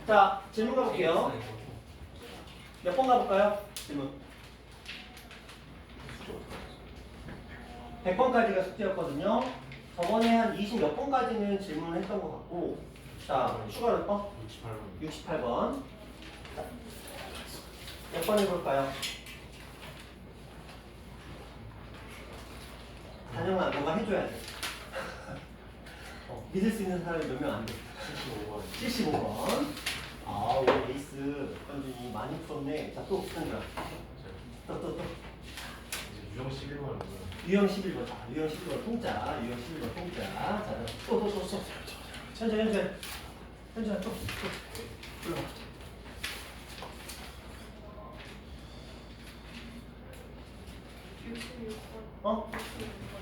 자, 질문 가볼게요. 몇 번 가볼까요? 질문. 100번까지가 숙제였거든요. 저번에 한 20 몇 번까지는 질문을 했던 것 같고, 자, 추가로 몇 번? 68번. 몇 번 해볼까요? 단영아, 너가 해줘야 돼. 믿을 수 있는 사람이 몇 명 안 돼. 75번. 아, 우리 에이스 현준이 많이 풀었네. 자, 또 현준아. 또. 유형 11번은 유형 11번. 자, 유형 11번 통짜. 유형 11번 통짜. 자, 또. 현준아, 또. 불러봐.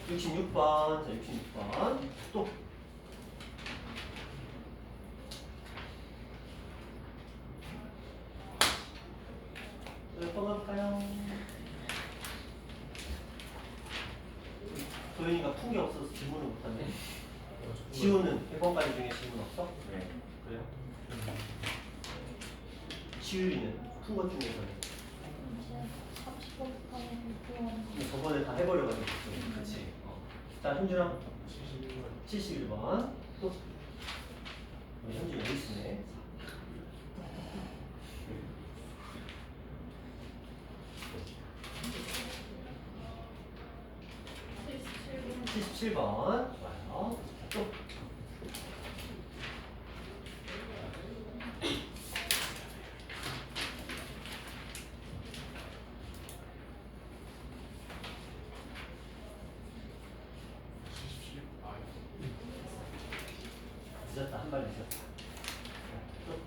66번. 자, 66번. 또. 몇 번 할까요? 도현이가 푼 게 없어서 질문을 못하네. 지우는 100번까지 중에 질문 없어? 네. 그래요? 지우이는 푼 것 중에서는 30번까지 저번에 다 해버려가지고 그렇지. 자, 현준아 71번 71번. 또 우리 현준이 에이스네. 77번. 좋아요. 또. 늦었다. 한 발 늦었다. 또.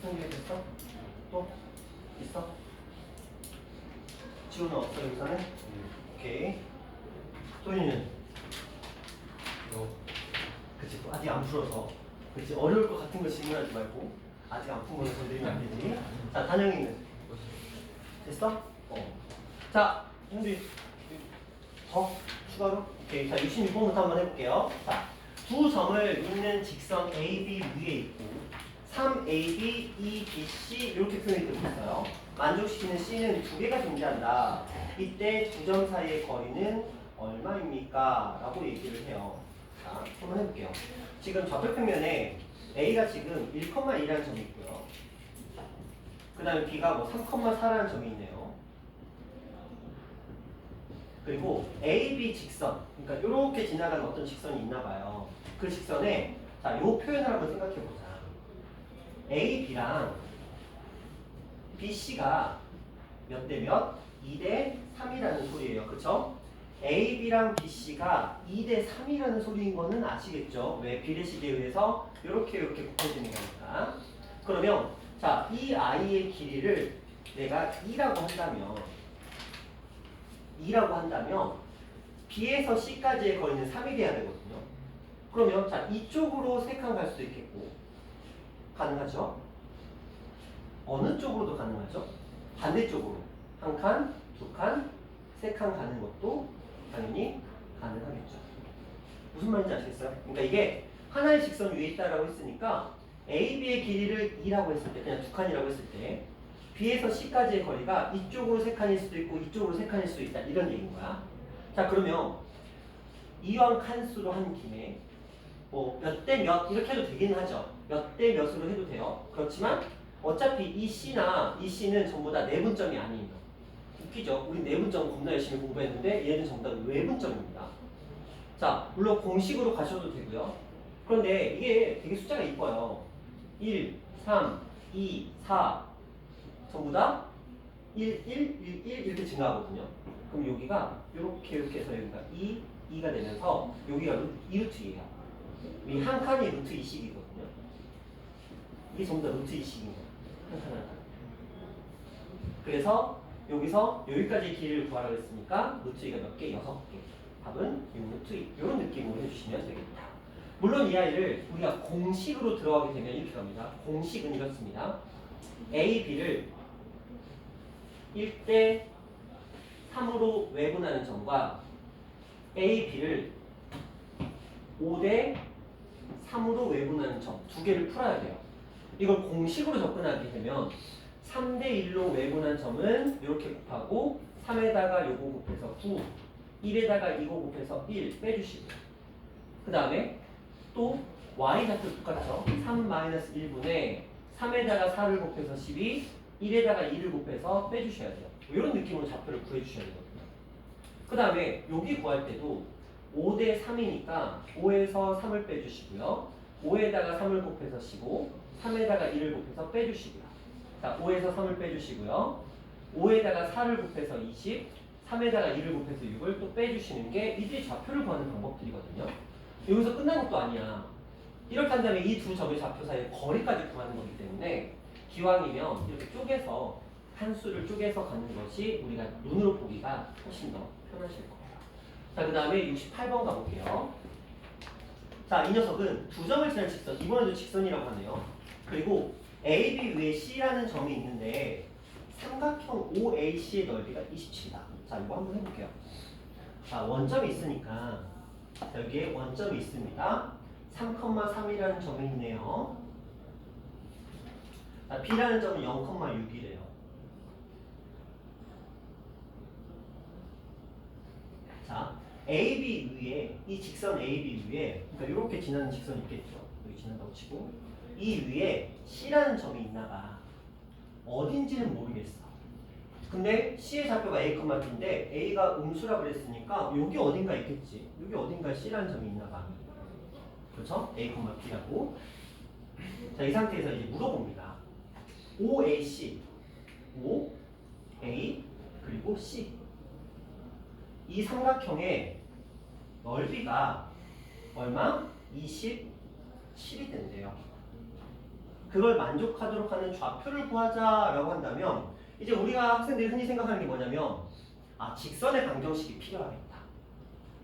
준비됐어? 또? 있어? 지우는 없어 여기서는? 오케이. 소윤이는? 그치, 아직 안 풀어서. 그치, 어려울 것 같은 거 질문하지 말고 아직 안 푼 거는 건드리면 안 되지. 자, 단영이는? 됐어? 자, 현비 더 추가로? 오케이. 자, 66번부터 한번 해볼게요. 자, 두 점을 잇는 직선 AB 위에 있고 3AB, 2BC 이렇게 표현이 되고 있어요. 만족시키는 C는 두 개가 존재한다. 이때 두 점 사이의 거리는 얼마입니까? 라고 얘기를 해요. 자, 한번 해볼게요. 지금 좌표평면에 A가 지금 1,2라는 점이 있고요. 그 다음에 B가 뭐 3,4라는 점이 있네요. 그리고 AB 직선, 그러니까 이렇게 지나가는 어떤 직선이 있나 봐요. 그 직선에 자, 요 표현을 한번 생각해 보자. AB랑 BC가 몇 대 몇? 2대 3이라는 소리예요. 그쵸? AB랑 BC가 2대 3이라는 소리인 거는 아시겠죠? 왜? 비례식에 의해서 이렇게 곱해지는 거니까. 그러면 자, 이 아이의 길이를 내가 2라고 한다면 B에서 C까지의 거리는 3이 돼야 되거든요. 그러면 자, 이쪽으로 3칸 갈 수도 있겠고 가능하죠? 어느 쪽으로도 가능하죠? 반대쪽으로 1칸, 2칸, 3칸 가는 것도 당연히 가능하겠죠. 무슨 말인지 아시겠어요? 그러니까 이게 하나의 직선 위에 있다라고 했으니까 AB의 길이를 2라고 했을 때, 그냥 2칸이라고 했을 때 B에서 C까지의 거리가 이쪽으로 3칸일 수도 있고 이쪽으로 3칸일 수도 있다 이런 얘기인 거야. 자, 그러면 이왕 칸수로 한 김에 뭐 몇 대 몇 이렇게 해도 되긴 하죠. 몇 대 몇으로 해도 돼요. 그렇지만 어차피 이 C나 이 C는 전부 다 내분점이 아니에요. 웃기죠? 우리 내분점 겁나 열심히 공부했는데 얘는 전부 다 외분점입니다. 자, 물론 공식으로 가셔도 되고요. 그런데 이게 되게 숫자가 이뻐요. 1, 3, 2, 4 전부 다 1, 1, 1, 1 이렇게 증가하거든요. 그럼 여기가 이렇게 해서 여기가 2, 2가 되면서 여기가 2루트예요. 이 한 칸이 루트 2씩이거든요. 이게 전부 다 루트 2씩입니다. 한 칸 한 칸. 그래서 여기서 여기까지 길이를 구하라고 했으니까 루트 2가 몇 개? 6개. 답은 6루트 2 이런 느낌으로 해주시면 되겠다. 물론 이 아이를 우리가 공식으로 들어가게 되면 이렇게 갑니다. 공식은 이렇습니다. A, B를 1대 3으로 외분하는 점과 A, B를 5대 3으로 외분하는 점 두 개를 풀어야 돼요. 이걸 공식으로 접근하게 되면 3대 1로 외분한 점은 이렇게 곱하고 3에다가 요거 곱해서 9, 1에다가 이거 곱해서 1 빼주시고요. 그 다음에 또 y좌표 똑같죠? 3-1분의 3에다가 4를 곱해서 12, 1에다가 2를 곱해서 빼주셔야 돼요. 이런 느낌으로 좌표를 구해주셔야 되거든요. 그 다음에 여기 구할 때도 5대 3이니까 5에서 3을 빼주시고요. 5에다가 3을 곱해서 15, 3에다가 1을 곱해서 빼주시고요. 자, 5에서 3을 빼주시고요. 5에다가 4를 곱해서 20, 3에다가 1을 곱해서 6을 또 빼주시는 게 이게 좌표를 구하는 방법들이거든요. 여기서 끝난 것도 아니야. 이렇게 한다면 이 두 점의 좌표 사이의 거리까지 구하는 거기 때문에 기왕이면 이렇게 쪼개서 한 수를 쪼개서 가는 것이 우리가 눈으로 보기가 훨씬 더 편하실 거예요. 자, 그 다음에 68번 가볼게요. 자, 이 녀석은 두 점을 지난 직선, 이번에도 직선이라고 하네요. 그리고 AB 위에 C라는 점이 있는데 삼각형 OAC의 넓이가 27이다. 자, 이거 한번 해볼게요. 자, 원점이 있으니까 여기에 원점이 있습니다. 3,3이라는 점이 있네요. 자, B라는 점은 0,6이래요. 자, AB 위에 이 직선 AB 위에 그러니까 이렇게 지나는 직선이 있겠죠. 여기 지난다고 치고 이 위에 C라는 점이 있나봐. 어딘지는 모르겠어. 근데 C의 좌표가 A, B인데 A가 음수라 그랬으니까 여기 어딘가 있겠지. 여기 어딘가에 C라는 점이 있나봐. 그렇죠? A, B라고. 자, 이 상태에서 이제 물어봅니다. OAC, O, A, 그리고 C. 이 삼각형의 넓이가 얼마? 27이 된대요. 그걸 만족하도록 하는 좌표를 구하자라고 한다면 이제 우리가 학생들이 흔히 생각하는 게 뭐냐면 아, 직선의 방정식이 필요하겠다.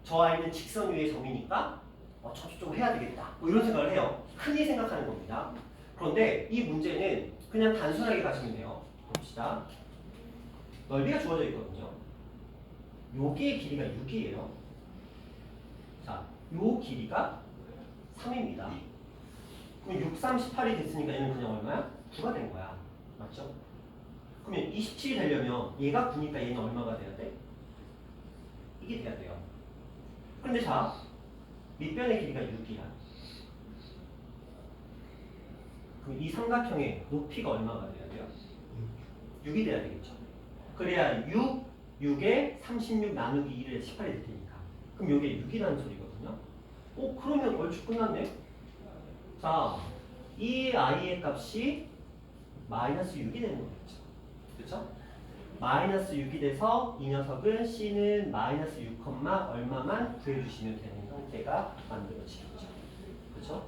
저 아이는 직선 위의 점이니까 저쪽 해야 되겠다. 뭐 이런 생각을 해요. 흔히 생각하는 겁니다. 그런데 이 문제는 그냥 단순하게 가시면 돼요. 봅시다. 넓이가 주어져 있거든요. 여기의 길이가 6이에요. 자, 요 길이가 3입니다. 그럼 6, 3, 18이 됐으니까 얘는 그냥 얼마야? 9가 된 거야. 맞죠? 그러면 27이 되려면 얘가 9니까 얘는 얼마가 돼야 돼? 이게 돼야 돼요. 근데 자, 밑변의 길이가 6이야. 그럼 이 삼각형의 높이가 얼마가 돼야 돼요? 6이 돼야 되겠죠. 그래야 6에 36 나누기 1에 18이 될 테니까. 그럼 여기에 6이라는 소리거든요. 그러면 얼추 끝났네? 자, 이 i의 값이 마이너스 6이 되는 거겠죠. 그렇죠? 마이너스 6이 돼서 이 녀석은 C는 마이너스 6, 얼마만 구해주시면 되는 형태가 만들어지겠죠. 그렇죠?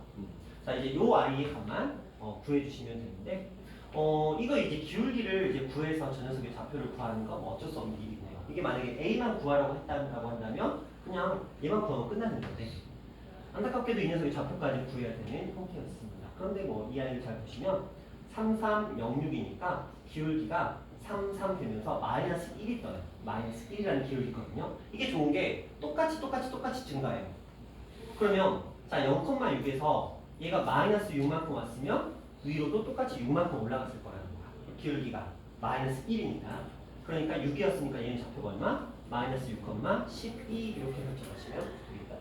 자, 이제 요 i의 값만 구해주시면 되는데 이거 이제 기울기를 이제 구해서 저 녀석의 좌표를 구하는 건 어쩔 수 없는 일이네요. 이게 만약에 A만 구하라고 했다고 한다면 그냥 얘만 구하면 끝나는 건데 안타깝게도 이 녀석의 좌표까지 구해야 되는 형태였습니다. 그런데 뭐 이 아이를 잘 보시면 3306이니까 기울기가 33 되면서 마이너스 1이 떠요. 마이너스 1이라는 기울기거든요. 이게 좋은 게 똑같이 증가해요. 그러면 자 0,6에서 얘가 마이너스 6만큼 왔으면 위로도 똑같이 6만큼 올라갔을 거라는 거야. 기울기가 마이너스 1이니까. 그러니까 6이었으니까 얘는 좌표가 얼마? 마이너스 6, 12 이렇게 설정하시면 되겠다.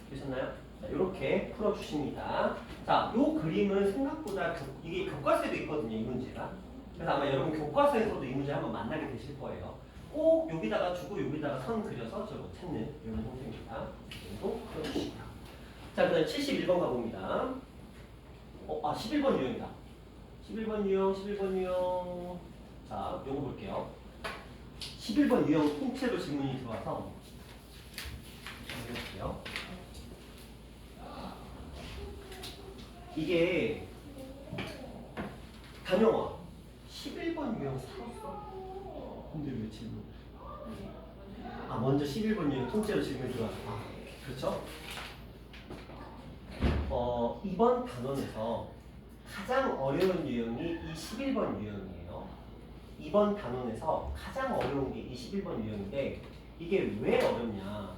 되셨나요? 자, 이렇게 풀어주십니다. 자, 요 그림은 생각보다 이게 교과서에도 있거든요, 이 문제가. 그래서 아마 여러분 교과서에서도 이 문제 한번 만나게 되실 거예요. 꼭 여기다가 주고 여기다가 선 그려서 저거 찾는 이런 형태입니다. 또 풀어주시고요. 자, 그 다음에 71번 가봅니다. 11번 유형이다. 11번 유형. 자, 요거 볼게요. 11번 유형 통째로 질문이 들어와서 볼게요. 이게 단영아 11번 유형 풀었어? 근데 왜 질문? 먼저 11번 유형 통째로 질문 들어왔어. 그렇죠? 이번 단원에서 가장 어려운 유형이 이 11번 유형이에요. 이번 단원에서 가장 어려운 게 이 11번 유형인데 이게 왜 어렵냐?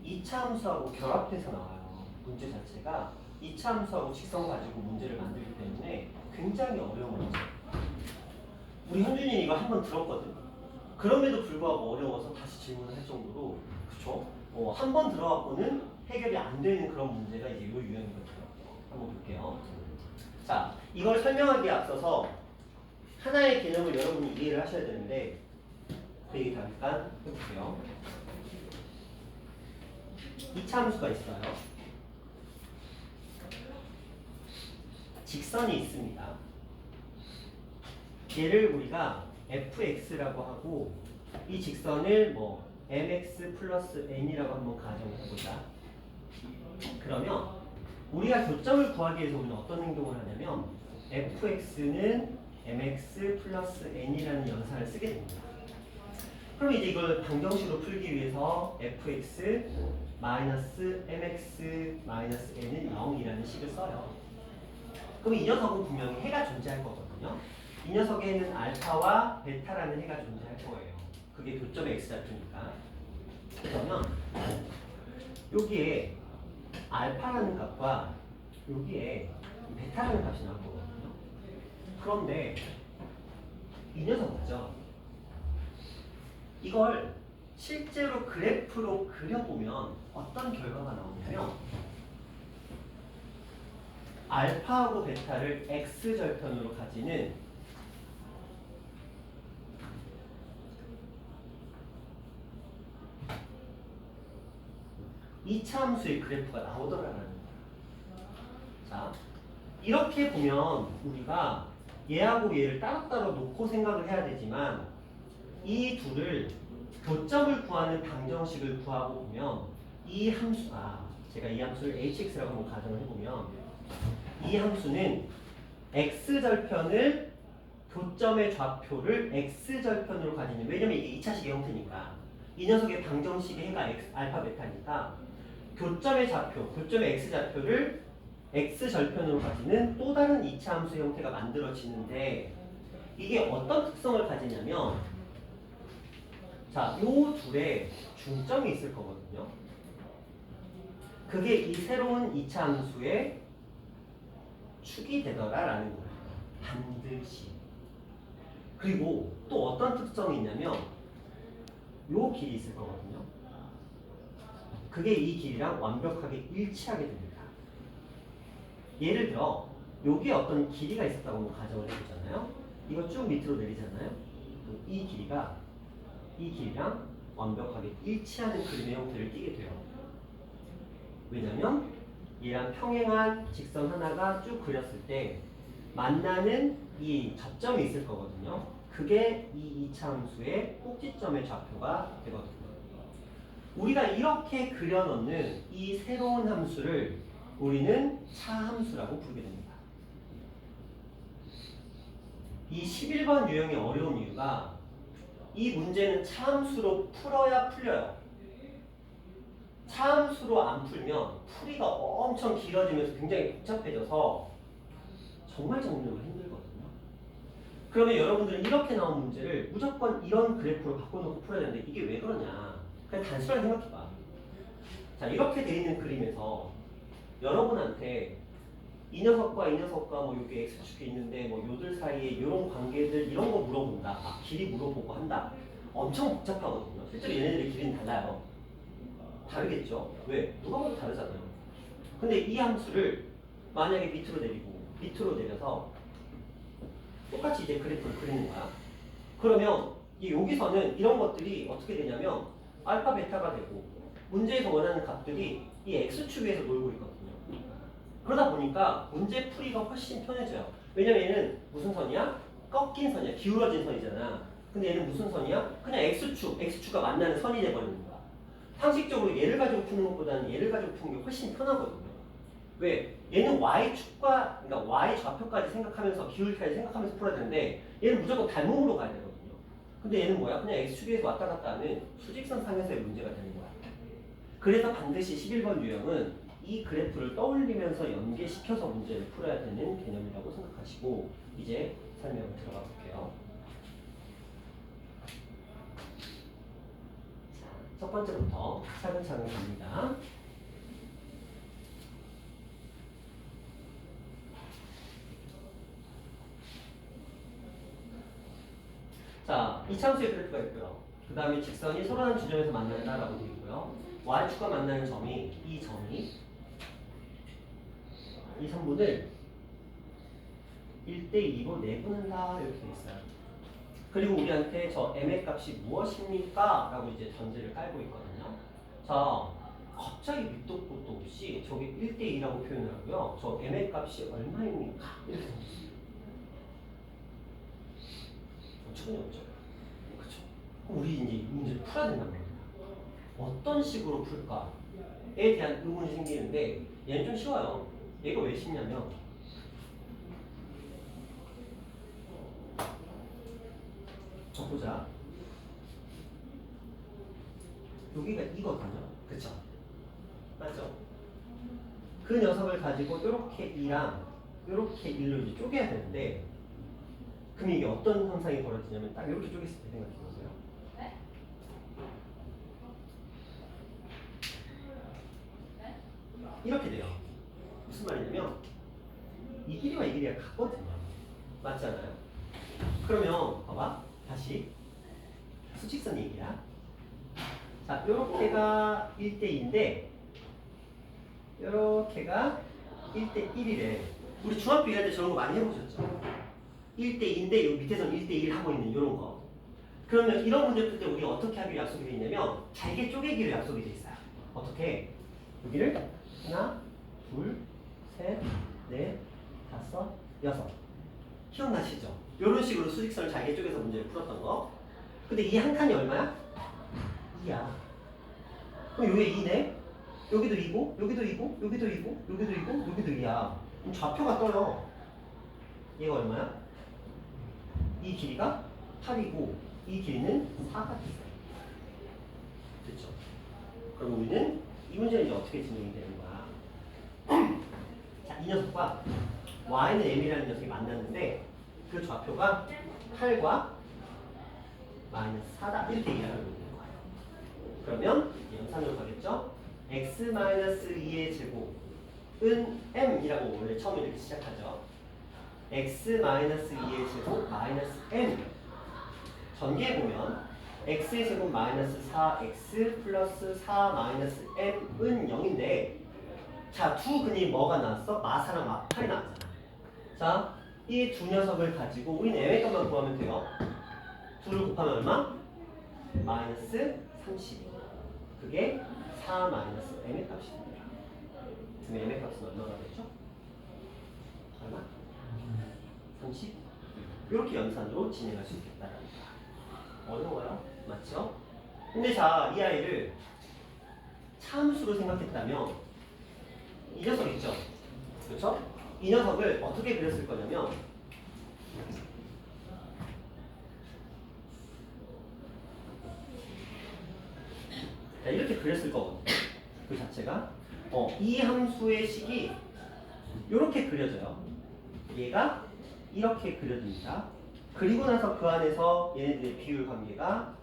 2차 함수하고 결합돼서 나와요. 문제 자체가 2차 함수하고 직선 가지고 문제를 만들기 때문에 굉장히 어려운 문제. 우리 현준이 이거 한번 들었거든. 그럼에도 불구하고 어려워서 다시 질문을 할 정도로 그쵸? 한 번 들어갖고는 해결이 안 되는 그런 문제가 이제 이 유형이거든요. 한번 볼게요. 자, 이걸 설명하기에 앞서서 하나의 개념을 여러분이 이해를 하셔야 되는데 그 얘기 잠깐 해볼게요. 2차 함수가 있어요. 직선이 있습니다. 얘를 우리가 fx라고 하고 이 직선을 뭐 mx 플러스 n이라고 한번 가정을 해보자. 그러면 우리가 교점을 구하기 위해서 우리는 어떤 행동을 하냐면 fx는 mx 플러스 n이라는 연산을 쓰게 됩니다. 그럼 이제 이걸 방정식으로 풀기 위해서 fx 마이너스 mx 마이너스 n은 0이라는 식을 써요. 그럼 이 녀석은 분명히 해가 존재할 거거든요. 이 녀석에는 알파와 베타라는 해가 존재할 거예요. 그게 교점의 x좌표니까. 그러면 여기에 알파라는 값과 여기에 베타라는 값이 나올 거거든요. 그런데 이 녀석 맞죠? 이걸 실제로 그래프로 그려보면 어떤 결과가 나오냐면 알파하고 베타를 x절편으로 가지는 이차 함수의 그래프가 나오더라라는 거예요. 자, 이렇게 보면 우리가 얘하고 얘를 따로따로 놓고 생각을 해야 되지만 이 둘을 교점을 구하는 방정식을 구하고 보면 이 함수가 제가 이 함수를 hx라고 한번 가정을 해보면 이 함수는 x절편을 교점의 좌표를 x절편으로 가지는 왜냐면 이게 2차식의 형태니까 이 녀석의 방정식의 해가 알파 베타니까 교점의 좌표, 교점의 x좌표를 x절편으로 가지는 또 다른 2차 함수 형태가 만들어지는데 이게 어떤 특성을 가지냐면 자, 요 둘에 중점이 있을 거거든요. 그게 이 새로운 2차 함수의 축이 되더라라는 거예요. 반드시. 그리고 또 어떤 특성이 있냐면 요 길이 있을 거거든요. 그게 이 길이랑 완벽하게 일치하게 됩니다. 예를 들어 여기에 어떤 길이가 있었다고 한번 가정을 해보잖아요. 이거 쭉 밑으로 내리잖아요. 이 길이가 이 길이랑 완벽하게 일치하는 그림의 형태를 띠게 돼요. 왜냐면 얘랑 평행한 직선 하나가 쭉 그렸을 때 만나는 이 접점이 있을 거거든요. 그게 이 2차 함수의 꼭지점의 좌표가 되거든요. 우리가 이렇게 그려놓는 이 새로운 함수를 우리는 차함수라고 부르게 됩니다. 이 11번 유형이 어려운 이유가 이 문제는 차함수로 풀어야 풀려요. 차함수로 안 풀면 풀이가 엄청 길어지면서 굉장히 복잡해져서 정말 정리가 힘들거든요. 그러면 여러분들은 이렇게 나온 문제를 무조건 이런 그래프로 바꿔놓고 풀어야 되는데 이게 왜 그러냐. 그냥 단순하게 생각해봐. 자, 이렇게 돼 있는 그림에서 여러분한테 이 녀석과 이 녀석과 뭐 여기 x축이 있는데 뭐 요들 사이에 이런 관계들 이런 거 물어본다. 길이 물어보고 한다. 엄청 복잡하거든요. 실제로 얘네들의 길이는 달라요. 다르겠죠? 왜? 누가 봐도 다르잖아요. 근데 이 함수를 만약에 밑으로 내리고 밑으로 내려서 똑같이 이제 그래프를 그리는 거야. 그러면 여기서는 이런 것들이 어떻게 되냐면 알파 베타가 되고 문제에서 원하는 값들이 이 x축 위에서 놀고 있거든요. 그러다 보니까 문제 풀이가 훨씬 편해져요. 왜냐면 얘는 무슨 선이야? 꺾인 선이야. 기울어진 선이잖아. 근데 얘는 무슨 선이야? 그냥 x축과 만나는 선이 돼버리는 거야. 상식적으로 얘를 가지고 푸는 것보다는 얘를 가지고 푸는 게 훨씬 편하거든요. 왜? 얘는 y축과 그러니까 y 좌표까지 생각하면서 기울기까지 생각하면서 풀어야 되는데 얘는 무조건 닮음으로 가야 되거든요. 근데 얘는 뭐야? 그냥 x축에서 왔다 갔다 하는 수직선 상에서의 문제가 되는 거야. 그래서 반드시 11번 유형은 이 그래프를 떠올리면서 연계시켜서 문제를 풀어야 되는 개념이라고 생각하시고 이제 설명을 들어가 볼게요. 자, 첫 번째부터 차근차근 갑니다. 자, 이차함수의 그래프가 있고요. 그 다음에 직선이 서로 다른 지점에서 만난다라고 되어 있고요. y축과 만나는 점이 이 점이 이 선분을 1대2로 내분한다 이렇게 되어 있어요. 그리고 우리한테 저 m의 값이 무엇입니까? 라고 이제 전제를 깔고 있거든요. 자, 갑자기 밑도 끝도 없이 저게 1대2라고 표현을 하고요. 저 m의 값이 얼마입니까? 이렇게 생겼어요. 어처구니 없죠. 그쵸? 그럼 우리 이제 이 문제를 풀어야 된단 말이야. 어떤 식으로 풀까에 대한 의문이 생기는데 얘는 좀 쉬워요. 얘가 왜 쉽냐면 보자. 여기가 이거든요. 그쵸? 맞죠? 그 녀석을 가지고 이렇게 2랑 이렇게 1로 이제 쪼개야 되는데 그럼 이게 어떤 현상이 벌어지냐면 딱 이렇게 쪼갰을 때 생각해보세요. 네? 이렇게 돼요. 무슨 말이냐면 이 길이와 이 길이가 같거든요. 맞잖아요. 그러면 봐봐. 다시 수직선 얘기야. 자, 요렇게가 1대2인데 요렇게가 1대1이래. 우리 중학교 일할 때 저런 거 많이 해보셨죠? 1대2인데 요 밑에서는 1대1 하고 있는 요런 거. 그러면 이런 문제 풀 때 우리가 어떻게 하기로 약속이 돼 있냐면 잘게 쪼개기로 약속이 돼 있어요. 어떻게? 여기를 하나, 둘, 셋, 넷, 다섯, 여섯. 기억나시죠? 이런 식으로 수직선을 잘게 쪼개서 문제를 풀었던 거. 근데 이 한 칸이 얼마야? 2야. 그럼 여기 2네? 여기도 2고, 여기도 2고, 여기도 2고, 여기도 2고, 여기도 2야. 그럼 좌표가 떠요. 얘가 얼마야? 이 길이가 8이고, 이 길이는 4가 됐어요. 됐죠? 그럼 우리는 이 문제는 이제 어떻게 진행이 되는 거야? 자, 이 녀석과 y는 m이라는 녀석이 만났는데 그 좌표가 8과 마이너스 4다 이렇게 얘기하고 있는 거예요. 그러면 연산으로 가겠죠? x-2의 제곱은 m이라고 원래 처음에 이렇게 시작하죠. x-2의 제곱 마이너스 m 전개해 보면 x의 제곱 마이너스 4x 플러스 4 마이너스 m은 0인데 자, 두 근이 뭐가 나왔어? 마사랑 마팔이 나왔잖아. 자, 이 두 녀석을 가지고 우리는 m의 값만 구하면 돼요. 둘을 곱하면 얼마? 마이너스 32. 그게 4 마이너스 m의 값이 됩니다. 그럼 m의 값은 얼마가 되죠? 얼마? 30. 이렇게 연산으로 진행할 수 있겠다라는 거야. 어려워요? 맞죠? 근데 자, 이 아이를 차함수로 생각했다면 이 녀석 있죠? 그렇죠? 이 녀석을 어떻게 그렸을 거냐면 자, 이렇게 그렸을 거거든요. 그 자체가 이 함수의 식이 이렇게 그려져요. 얘가 이렇게 그려집니다. 그리고 나서 그 안에서 얘네들의 비율 관계가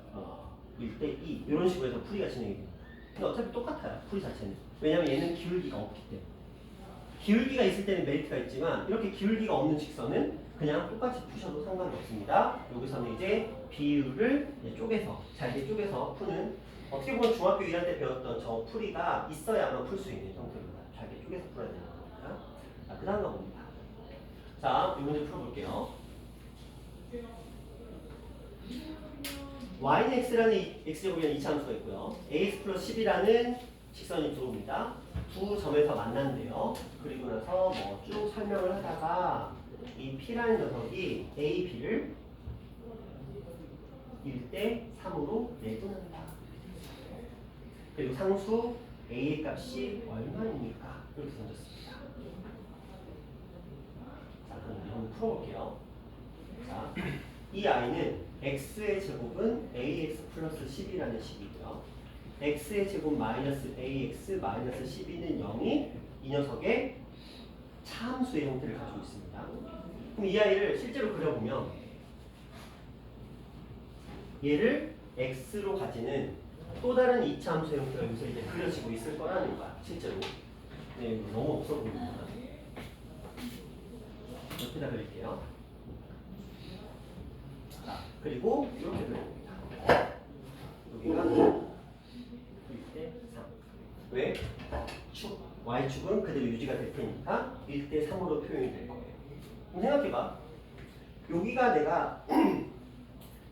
1대2 이런 식으로 해서 풀이가 진행이 됩니다. 근데 어차피 똑같아요. 풀이 자체는. 왜냐면 얘는 기울기가 없기 때문에. 기울기가 있을 때는 메리트가 있지만 이렇게 기울기가 없는 직선은 그냥 똑같이 푸셔도 상관없습니다. 여기서는 이제 비율을 쪼개서 잘게 쪼개서 푸는 어떻게 보면 중학교 1학년 때 배웠던 저 풀이가 있어야만 풀 수 있는 형태입니다. 잘게 쪼개서 풀어야 되는 겁니다. 자, 그 다음 거 봅니다. 자, 이 문제 풀어볼게요. y는 x라는 x제곱이라는 이차함수가 있고요. ax 플러스 10이라는 직선이 들어옵니다. 두 점에서 만난대요. 그리고 나서 뭐 쭉 설명을 하다가 이 p라는 녀석이 a, b를 1대3으로 내분한다. 그리고 상수 a의 값이 얼마입니까? 이렇게 던졌습니다. 자, 그럼 우리 한번 풀어볼게요. 자, 이 i는 x의 제곱은 ax 플러스 10이라는 식이고요. x의 제곱 마이너스 ax 마이너스 12는 0이 이 녀석의 차함수의 형태를 가지고 있습니다. 그럼 이 아이를 실제로 그려보면 얘를 x로 가지는 또 다른 이차함수의 형태가 여기서 이제 그려지고 있을 거라는 거야, 실제로. 네, 이거 너무 없어 보이는구나. 옆에다 그릴게요. 자, 그리고 이렇게 그려봅니다. 여기가 1대 3. 왜? 축, y축은 그대로 유지가 될 테니까 1대 3으로 표현이 될 거예요. 그럼 생각해봐. 여기가 내가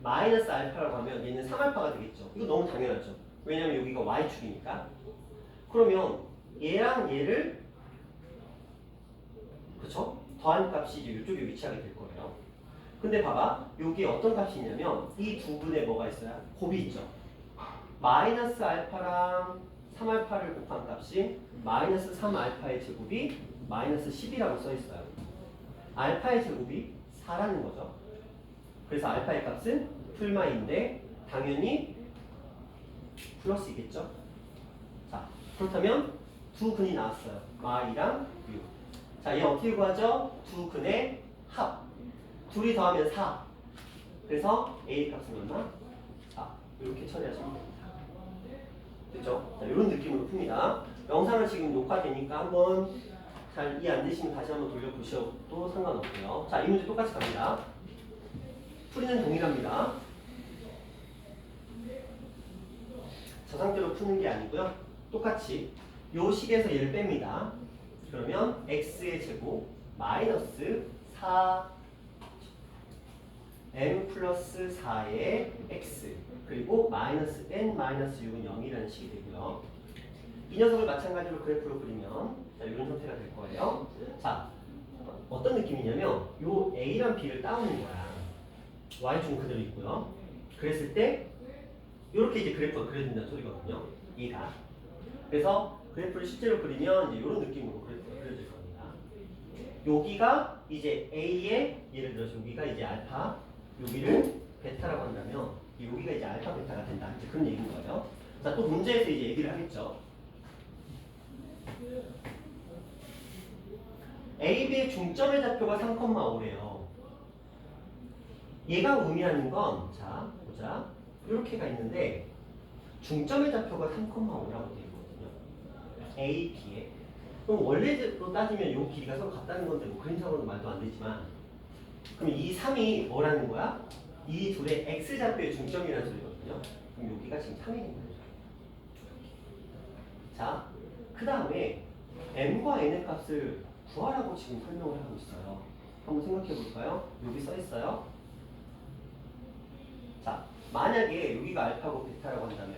마이너스 알파라고 하면 얘는 3알파가 되겠죠. 이거 너무 당연하죠. 왜냐면 여기가 y축이니까. 그러면 얘랑 얘를 그쵸? 더한 값이 이제 이쪽에 위치하게 될 거예요. 근데 봐봐. 여기에 어떤 값이 있냐면 이 두 분에 뭐가 있어요? 곱이 있죠. 마이너스 알파랑 3알파를 곱한 값이 마이너스 3알파의 제곱이 마이너스 10이라고 써 있어요. 알파의 제곱이 4라는 거죠. 그래서 알파의 값은 풀마인데 당연히 플러스이겠죠. 자, 그렇다면 두 근이 나왔어요. 마이랑 6. 자, 얘 어떻게 구하죠? 두 근의 합. 둘이 더하면 4. 그래서 A 값은 얼마? 4. 이렇게 처리하시면 됩니다. 됐죠? 자, 이런 느낌으로 풉니다. 영상은 지금 녹화되니까 한번 잘 이해 안 되시면 다시 한번 돌려보셔도 상관없고요. 자, 이 문제 똑같이 갑니다. 풀이는 동일합니다. 저 상태로 푸는 게 아니고요. 똑같이 요 식에서 얘를 뺍니다. 그러면 x의 제곱 마이너스 4 m 플러스 4의 x 그리고 마이너스 n 마이너스 6은 0이라는 식이 되고요. 이 녀석을 마찬가지로 그래프로 그리면 자, 이런 형태가 될 거예요. 자, 어떤 느낌이냐면 요 a랑 b를 따오는 거야. y축은 그대로 있고요. 그랬을 때 이렇게 이제 그래프가 그려진다는 소리거든요. 얘가. 그래서 그래프를 실제로 그리면 이제 이런 느낌으로 그래프가 그려질 겁니다. 여기가 이제 a의 예를 들어서 여기가 이제 알파, 여기를 베타라고 한다면 여기가 이제 알파 베타가 된다. 이제 그런 얘기인 거예요. 자, 또 문제에서 이제 얘기를 하겠죠. A, B의 중점의 좌표가 3,5래요. 얘가 의미하는 건, 자, 보자. 이렇게가 있는데, 중점의 좌표가 3,5라고 되어 있거든요. A, B에. 그럼 원래로 따지면 이 길이가 서로 같다는 건데, 뭐 그림상으로는 말도 안 되지만, 그럼 이 3이 뭐라는 거야? 이 둘의 X좌표의 중점이라는 소리거든요. 그럼 여기가 지금 3이 있는 거죠. 자, 그 다음에 M과 N의 값을 구하라고 지금 설명을 하고 있어요. 한번 생각해 볼까요? 여기 써 있어요. 자, 만약에 여기가 알파고 베타라고 한다면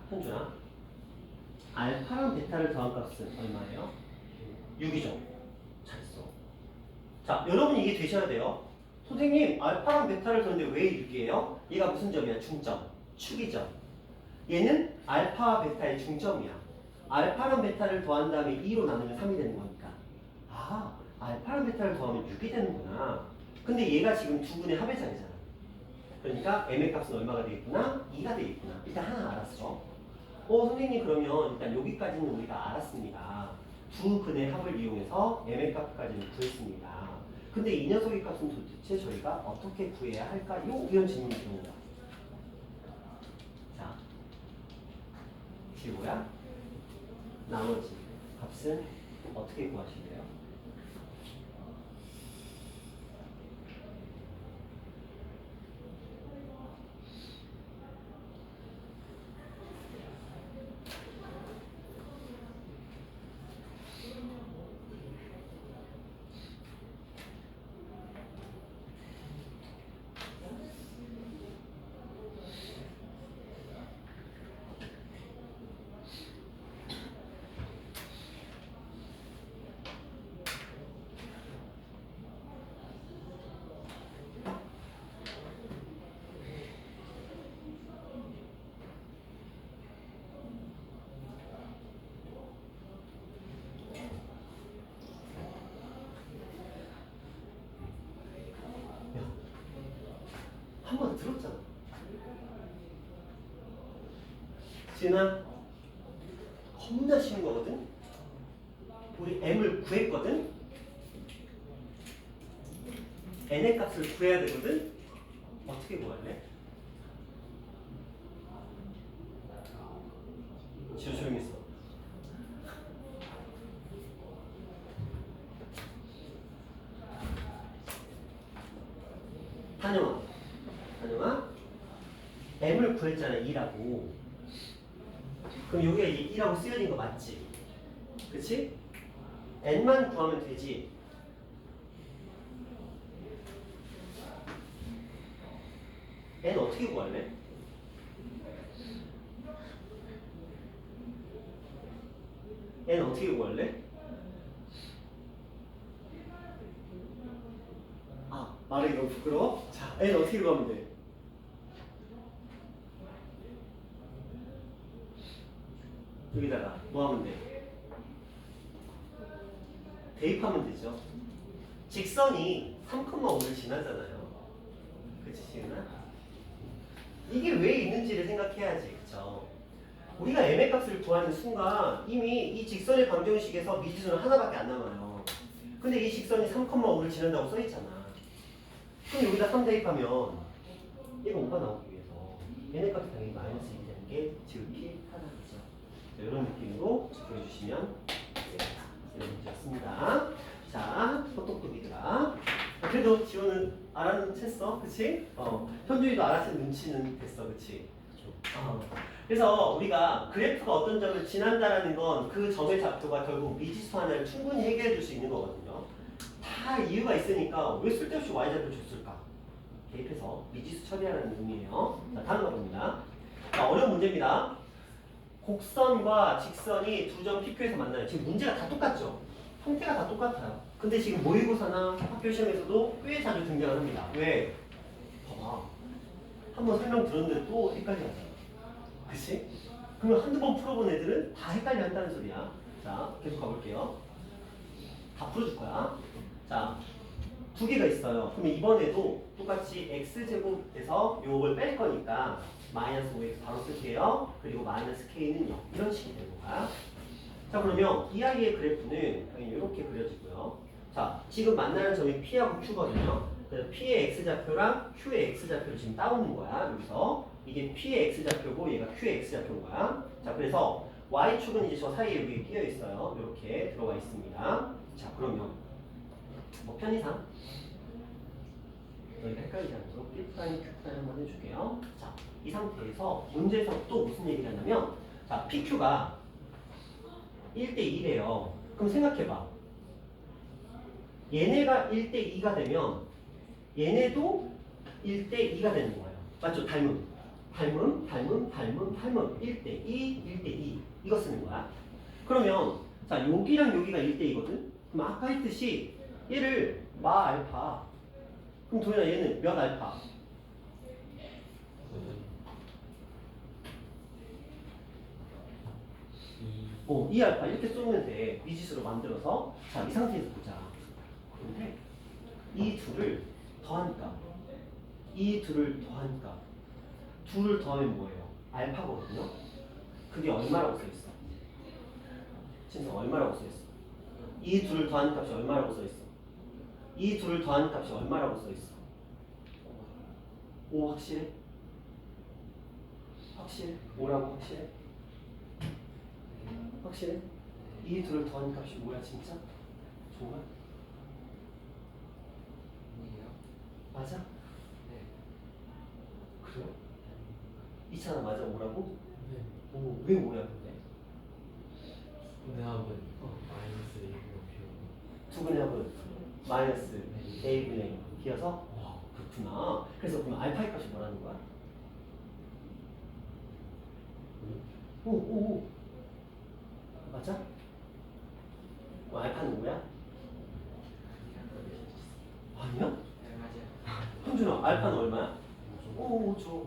현준아, 알파랑 베타를 더한 값은 얼마예요? 6이죠. 잘했어. 자, 여러분이 이게 되셔야 돼요. 선생님, 알파랑 베타를 더했는데 왜 6이에요? 얘가 무슨 점이야? 중점. 축이죠. 얘는 알파와 베타의 중점이야. 알파랑 베타를 더한 다음에 2로 나누면 3이 되는 거니까. 아, 알파랑 베타를 더하면 6이 되는구나. 근데 얘가 지금 두 분의 합의 자리잖아. 그러니까 m의 값은 얼마가 되겠구나? 2가 되겠구나. 일단 하나 알았어. 선생님 그러면 일단 여기까지는 우리가 알았습니다. 두 근의 합을 이용해서 m의 값까지는 구했습니다. 근데 이 녀석의 값은 도대체 저희가 어떻게 구해야 할까요? 이런 질문이 들어온다. 자, 지우야 나머지 값은 어떻게 구하실래요? 들었잖아. 지은아, 겁나 쉬운 거거든? 우리 m을 구했거든? n의 값을 구해야 되거든? 어떻게 구할래? 지우 조용히 있어. 한영아, m을 구했잖아, 2라고. 그럼 여기가 이제 2라고 쓰여진 거 맞지? 그치? n만 구하면 되지. n 어떻게 구할래? n 어떻게 구할래? 아, 말하기 너무 부끄러워? 자, n 어떻게 구하면 돼? 여기다가 뭐 하면 돼? 대입하면 되죠. 직선이 3,5를 지나잖아요. 그치, 지은아? 이게 왜 있는지를 생각해야지, 그쵸? 우리가 m의 값을 구하는 순간 이미 이 직선의 방정식에서 미지수는 하나밖에 안 남아요. 근데 이 직선이 3,5를 지난다고 써있잖아. 그럼 여기다 3 대입하면 얘가 5가 나오기 위해서 얘네 값이 당연히 마이너스 1이 되는 게 지극히 하나이죠. 이런 느낌으로 보여주시면 되겠다. 이런 문제였습니다. 자, 소똑똑이들아. 그래도 지호는 알아챘어, 그치? 현주이도 알아챈 눈치는 됐어, 그치? 그래서 우리가 그래프가 어떤 점을 지난다라는 건 그 점의 좌표가 결국 미지수 하나를 충분히 해결해 줄 수 있는 거거든요. 다 이유가 있으니까 왜 쓸데없이 y좌표 줬을까? 대입해서 미지수 처리하라는 의미예요. 자, 다음 거 봅니다. 자, 어려운 문제입니다. 곡선과 직선이 두 점 PQ에서 만나요. 지금 문제가 다 똑같죠? 형태가 다 똑같아요. 근데 지금 모의고사나 학교 시험에서도 꽤 자주 등장을 합니다. 왜? 봐봐. 한번 설명 들었는데 또 헷갈려 하잖아. 그치? 그러면 한두 번 풀어본 애들은 다 헷갈려 한다는 소리야. 자, 계속 가볼게요. 다 풀어줄 거야. 자, 두 개가 있어요. 그러면 이번에도 똑같이 x제곱에서 요걸 뺄 거니까 마이너스 5x 바로 쓸게요. 그리고 마이너스 k는 0. 이런 식이 되는 거야. 자, 그러면 이 아이의 그래프는 당연히 이렇게 그려지고요. 자, 지금 만나는 점이 P하고 Q거든요. 그래서 P의 X좌표랑 Q의 X좌표를 지금 따오는 거야. 여기서 이게 P의 X좌표고 얘가 Q의 X좌표인 거야. 자, 그래서 Y축은 이제 저 사이에 여기 끼어 있어요. 이렇게 들어가 있습니다. 자, 그러면 뭐 편의상 너희가 헷갈리지 않도록 P 프라임, Q 프라임 한번 해줄게요. 자, 이 상태에서 문제에서 또 무슨 얘기를 하냐면, 자, PQ가 1대2래요. 그럼 생각해봐. 얘네가 1대2가 되면 얘네도 1대2가 되는 거예요. 맞죠? 닮음. 1대2, 1대2. 이거 쓰는 거야. 그러면 자, 여기랑 여기가 1대2거든? 그럼 아까 했듯이 얘를 마 알파. 그럼 도현아 얘는 몇 알파? 이 알파 이렇게 쏘면 돼. 미지수로 만들어서. 자, 이 상태에서 보자. 그런데 이 둘을 더하니까 둘을 더하면 뭐예요? 알파거든요. 그게 얼마라고 써있어? 진짜 얼마라고 써있어? 이 둘을 더하는 값이 얼마라고 써있어? 이 둘을 더하는 값이 얼마라고 써있어? 5 확실해? 확실해? 5라고 확실해? 확실해? 이 둘을 더하는 값이 뭐야 진짜? 정말? 맞아? 네. 그래요? 이찬아 맞아 5라고? 네. 오, 왜 5야 근데? 근데 합은 마이너스 1이고 두분의 합은 마이너스 a분의 b여서? 와 그렇구나. 그래서 그럼 알파의 값이 뭐라는 거야? 오 맞아? 알파는 5야? 아니야? 네, 맞아요. 현준아 알파는 얼마야? 오, 저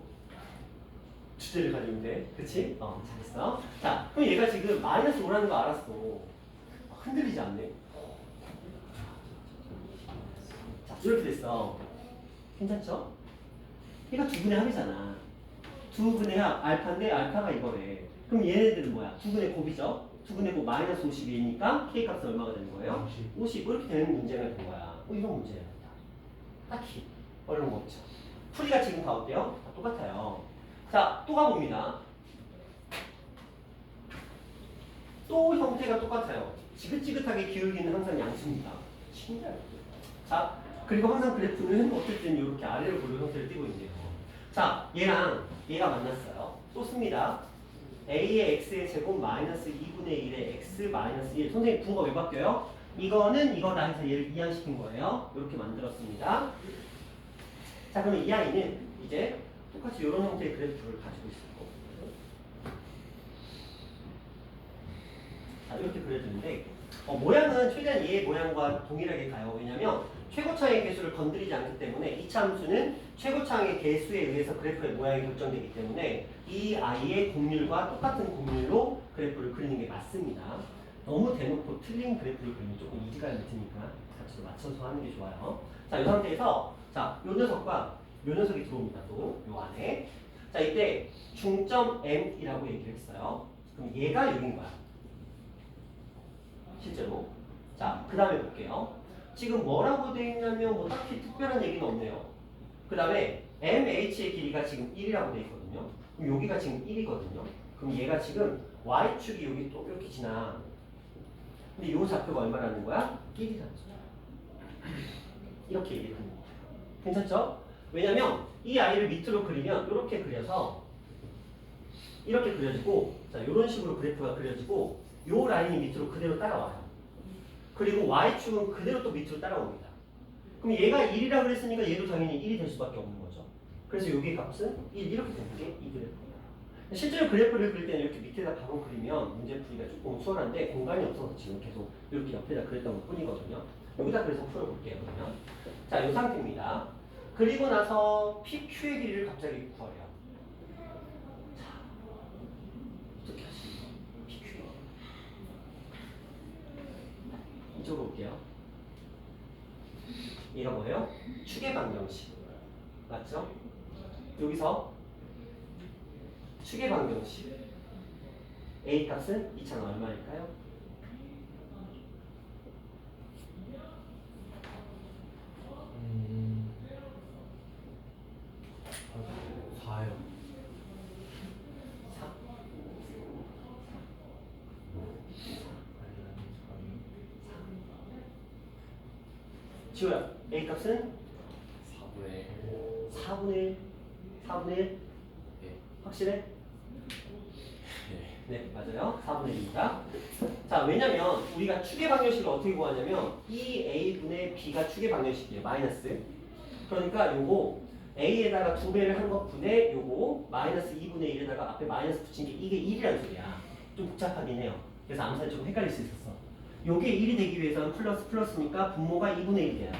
주제를 가지면 돼. 그치? 잘했어. 자, 그럼 얘가 지금 마이너스 5라는 거 알았어. 흔들리지 않네. 자, 이렇게 됐어. 괜찮죠? 얘가 두 분의 합이잖아. 두 분의 합 알파인데 알파가 이거래. 그럼 얘네들은 뭐야? 두 분의 곱이죠. 두 분의 곱 마이너스 50이니까 k 값은 얼마가 되는 거예요? 50 이렇게 되는 문제가 된 거야. 이런 문제야. 딱히 어려운 거 없죠. 풀이가 지금 다 어때요? 다 똑같아요. 자, 또 가봅니다. 또 형태가 똑같아요. 지긋지긋하게 기울기는 항상 양수입니다. 신기하죠. 자, 그리고 항상 그래프는 어쨌든 이렇게 아래로 보는 형태를 띄고 있네요. 자, 얘랑 얘가 만났어요. 또 씁니다. a의 x의 제곱 마이너스 2분의 1의 x 마이너스 1. 선생님 부호가 왜 바뀌어요? 이거는 이거다 해서 얘를 이항시킨 거예요. 이렇게 만들었습니다. 자, 그러면 이 아이는 이제 똑같이 이런 형태의 그래프를 가지고 있어요. 자, 이렇게 그려주는데 모양은 최대한 얘의 모양과 동일하게 가요. 왜냐면 최고차의 개수를 건드리지 않기 때문에 이차 함수는 최고차의 개수에 의해서 그래프의 모양이 결정되기 때문에 이 아이의 곡률과 똑같은 곡률로 그래프를 그리는 게 맞습니다. 너무 대놓고 틀린 그래프를 그리면 조금 이지가 밑으니까 같이 좀 맞춰서 하는 게 좋아요. 자, 이 상태에서 자, 요 녀석과 요 녀석이 들어옵니다. 또 요 안에. 자, 이때 중점 M이라고 얘기를 했어요. 그럼 얘가 6인 거야. 실제로. 자, 그 다음에 볼게요. 지금 뭐라고 되어 있냐면 뭐 딱히 특별한 얘기는 없네요. 그 다음에 MH의 길이가 지금 1이라고 되어 있거든요. 그럼 여기가 지금 1이거든요. 그럼 얘가 지금 Y축이 여기 또 이렇게 지나. 근데 요 좌표가 얼마라는 거야? 1이라는 거야. 이렇게 얘기하는 거예요. 괜찮죠? 왜냐면 이 아이를 밑으로 그리면 이렇게 그려서 이렇게 그려지고 자, 이런 식으로 그래프가 그려지고 요 라인이 밑으로 그대로 따라와요. 그리고 Y축은 그대로 또 밑으로 따라옵니다. 그럼 얘가 1이라고 그랬으니까 얘도 당연히 1이 될 수밖에 없는 거죠. 그래서 여기 값은 1 이렇게 되는 게 이 그래프예요. 실제로 그래프를 그릴 때는 이렇게 밑에다 바로 그리면 문제 풀이가 조금 수월한데 공간이 없어서 지금 계속 이렇게 옆에다 그렸던 것 뿐이거든요. 여기다 그래서 풀어볼게요. 그러면 자, 이 상태입니다. 그리고 나서 PQ의 길이를 갑자기 구하래요. 자, 어떻게 하시죠? PQ의 길이. 이쪽으로 올게요. 얘가 뭐예요? 축의 방정식. 맞죠? 여기서 축의 방정식. A 값은 2,000원 얼마일까요? 음. 4요. 4. 지호야, A 값은 4분의 4분의 1. 4분의 1. 예. 확실해? 예. 네, 맞아요. 4분의 1입니다. 자, 왜냐면 우리가 축의 방정식을 어떻게 구하냐면 이 A분의 B가 축의 방정식이에요. 마이너스. 그러니까 요거 A에다가 2배를 한 것 분의 요거 마이너스 2분의 1에다가 앞에 마이너스 붙인 게 이게 1이라는 소리야. 좀 복잡하긴 해요. 그래서 암산이 조금 헷갈릴 수 있었어. 요게 1이 되기 위해서는 플러스니까 분모가 2분의 1이 돼야 돼.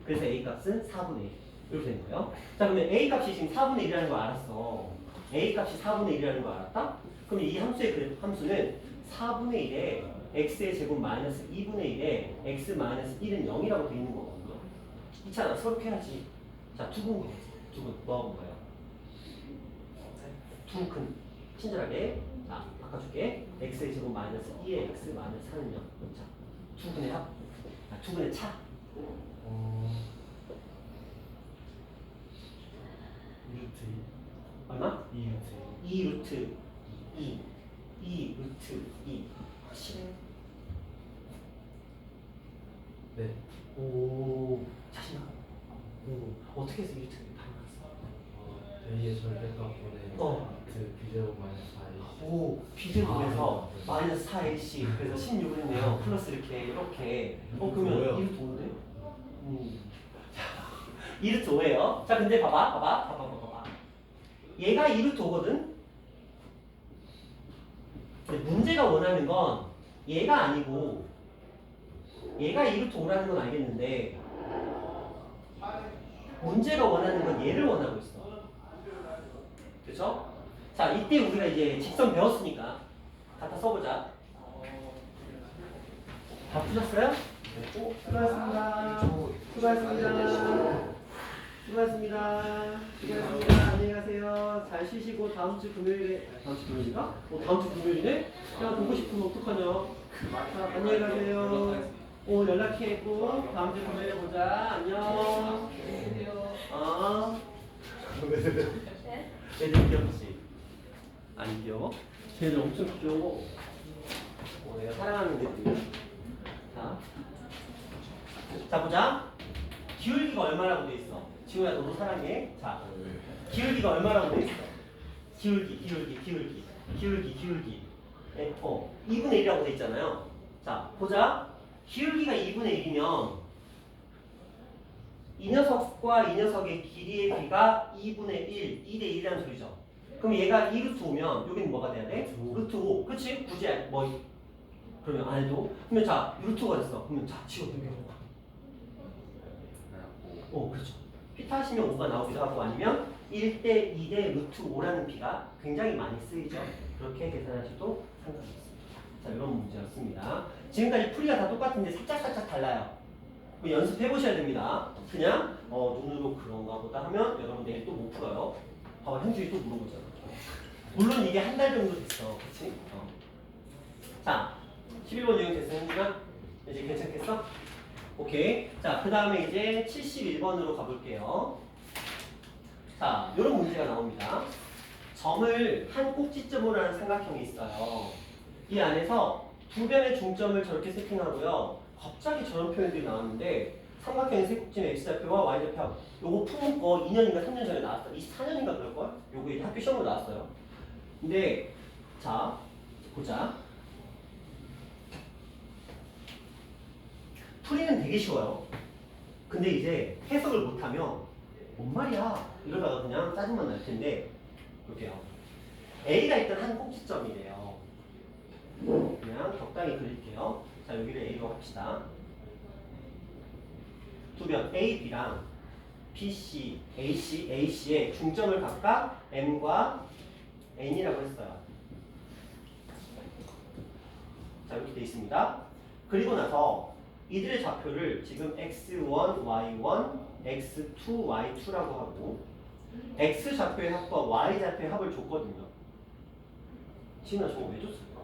그래서 A 값은 4분의 1. 이렇게 된 거예요. 자, 그러면 A 값이 지금 4분의 1이라는 걸 알았어. A 값이 4분의 1이라는 걸 알았다? 그럼 이 함수의 그래프 함수는 4분의 1에 x의 제곱 마이너스 2분의 1에 x 마이너스 1은 0이라고 되어 있는 거거든요. 있잖아. 서로 해야지. 자, 두근 뭐하고 거예요? 두 근. 친절하게. 자, 바꿔줄게. x의 제곱 마이너스 2에 x 마이너스 4는 0. 자, 두 근의 합. 두 근의 차. 루트 얼마? 2루트 2 루트 2 루트 2 확실해? 네. 오 자신감. 오 어떻게 해서 2 루트 반응했어? 대리의 절대값분의 그 비제곱 마이너스 4이 오 비제곱에서 마이너스 4ac 그래서 16을 했네요. 플러스 이렇게 그러면 뭐예요? 2 루트 5인데? 2 루트 5예요. 자 근데 봐봐 얘가 2 루트 5거든? 문제가 원하는 건 얘가 아니고 얘가 2 루트 5라는 건 알겠는데 문제가 원하는 건 얘를 원하고 있어. 그쵸? 자, 이때 우리가 이제 직선 배웠으니까 갖다 써보자. 다 푸셨어요? 수고하셨습니다. 수고하셨습니다. 수고하셨습니다. 수고하셨습니다. 안녕히 가세요. 잘 쉬시고 다음 주 금요일에 다음 주 금요일인가? 다음 주 금요일이네? 야 보고 싶으면 어떡하냐? 안녕히 가세요. 연락해. 다음 주 금요일에 보자. 안녕. 아. 애들 귀엽지? 안 귀여워? 쟤들 엄청 귀여워. 내가 사랑하는 애들이야. 자 보자. 기울기가 얼마라고 돼 있어? 지호야 너도 사랑해. 자, 기울기가 얼마라고 돼 있어? 기울기. 2분의 1이라고 돼 있잖아요. 자, 보자. 기울기가 2분의 1이면 이 녀석과 이 녀석의 길이의 비가 2분의 1, 2대 1이라는 소리죠. 그럼 얘가 2루트 5면 여기는 뭐가 돼야 돼? 루트 5. 그치? 굳이 그러면 안 해도. 그러면 자, 루트 5가 됐어. 그러면 자, 지워 넘겨. 그렇죠. 피 타시면 5가 나오기도 하고 아니면 1대 2대 루트 5라는 비가 굉장히 많이 쓰이죠. 그렇게 계산하셔도 상관없습니다. 자, 이런 문제였습니다. 지금까지 풀이가 다 똑같은데 살짝 달라요. 연습해 보셔야 됩니다. 그냥 눈으로 그런가 보다 하면 여러분 내일 또 못 풀어요. 봐봐, 현주이 또 물어보잖아. 물론 이게 한 달 정도 됐어. 그치? 자, 11번 유형 됐어, 현주가? 이제 괜찮겠어? 오케이. 자, 그 다음에 이제 71번으로 가볼게요. 자, 이런 문제가 나옵니다. 점을 한 꼭지점으로 하는 삼각형이 있어요. 이 안에서 두 변의 중점을 저렇게 세팅하고요. 갑자기 저런 표현들이 나왔는데 삼각형의 세 꼭지는 X좌표와 Y좌표 요거 푸는 거 2년인가 3년 전에 나왔어요. 24년인가 그럴걸? 요거 이제 학교 시험으로 나왔어요. 근데 자, 보자. 풀이는 되게 쉬워요. 근데 이제 해석을 못하면 뭔 말이야 이러다가 그냥 짜증만 날 텐데 볼게요. A가 있던 한 꼭지점이래요. 그냥 적당히 그릴게요. 자, 여기를 A로 합시다. 두 변 A, B랑 BC, AC의 중점을 각각 M과 N이라고 했어요. 자, 이렇게 되어 있습니다. 그리고 나서 이들의 좌표를 지금 x1, y1, x2, y2라고 하고 x 좌표의 합과 y 좌표의 합을 줬거든요. 지은아 저거 왜 줬을까?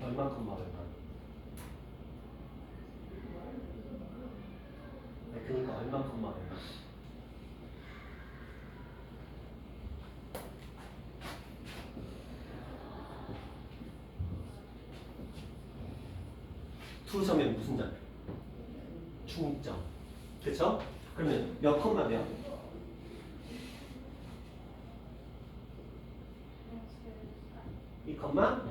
얼만큼 말을까? 그러니까 얼만큼 말을까? 두 점의 무슨 좌표? 중점. 그쵸? 그러면 몇 컴마 몇? 이 컴마?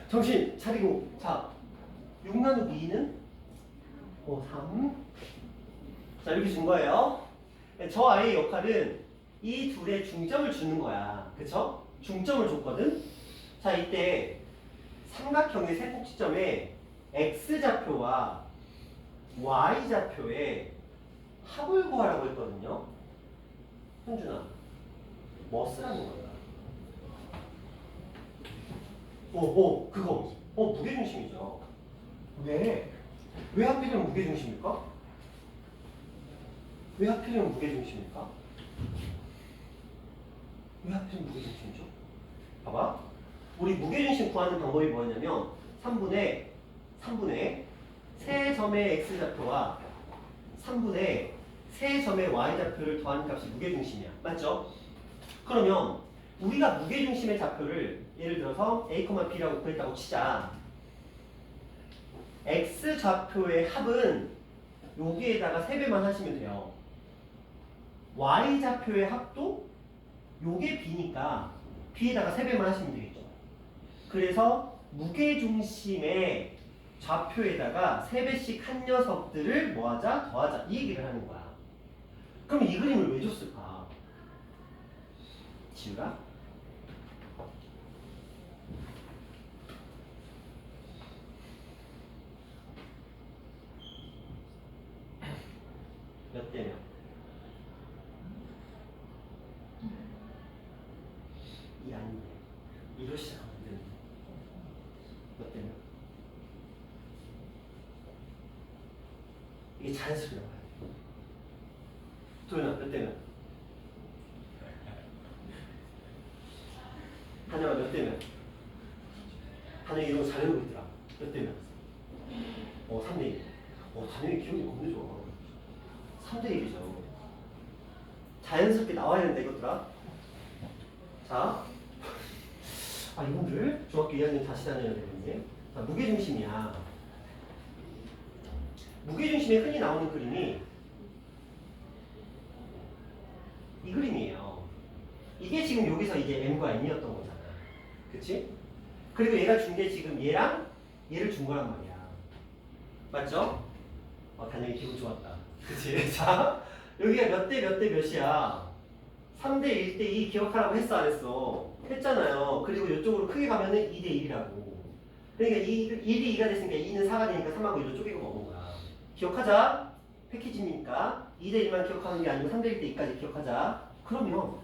정신 차리고. 자, 6 나누기 2는? 3. 자, 이렇게 준 거예요. 저 아이의 역할은 이 둘의 중점을 주는 거야. 그쵸? 중점을 줬거든? 자, 이때 삼각형의 세 꼭지점에 X좌표와 Y좌표의 합을 구하라고 했거든요. 현준아, 뭐 쓰라는 거야? 그거. 무게중심이죠. 왜? 왜 하필이면 무게중심일까? 왜 하필이면 무게중심일까? 왜 하필이면 무게중심이죠? 봐봐. 우리 무게중심 구하는 방법이 뭐였냐면 3분의 세 점의 X좌표와 3분의 세 점의 Y좌표를 더하는 값이 무게중심이야. 맞죠? 그러면 우리가 무게중심의 좌표를 예를 들어서 A, B라고 그랬다고 치자. X좌표의 합은 여기에다가 3배만 하시면 돼요. Y좌표의 합도 요게 B니까 B에다가 3배만 하시면 되겠죠. 그래서 무게중심의 좌표에다가 3배씩 한 녀석들을 뭐하자? 더하자. 이 얘기를 하는 거야. 그럼 이 그림을 왜 줬을까? 지우라? 몇 대면? 이게 자연스럽게 나와요. 도현아 몇 대면? 단영아 몇 대면? 단영이 이런 거 잘해놓고 있더라. 몇 대면? 3대 1. 단영이 기억이 너무 좋아. 3대 1이죠. 자연스럽게 나와야 된다 이것들아. 자, 이분들 중학교 2학년 다시 다녀야 되는데, 자, 무게중심이야. 무게중심에 흔히 나오는 그림이 이 그림이에요. 이게 지금 여기서 이게 M과 N이었던 거잖아. 그치? 그리고 얘가 준 게 지금 얘랑 얘를 준 거란 말이야. 맞죠? 단영이 기분 좋았다. 그치? 자, 여기가 몇 대 몇 대 몇이야? 3대 1대 2 기억하라고 했어 안 했어? 했잖아요. 그리고 이쪽으로 크게 가면은 2대 1이라고. 그러니까 1이 2가 됐으니까 2는 4가 되니까 3하고 1로 쪼개고 먹은 거야. 기억하자. 패키지니까 2대 1만 기억하는 게 아니고 3대 1대 2까지 기억하자. 그러면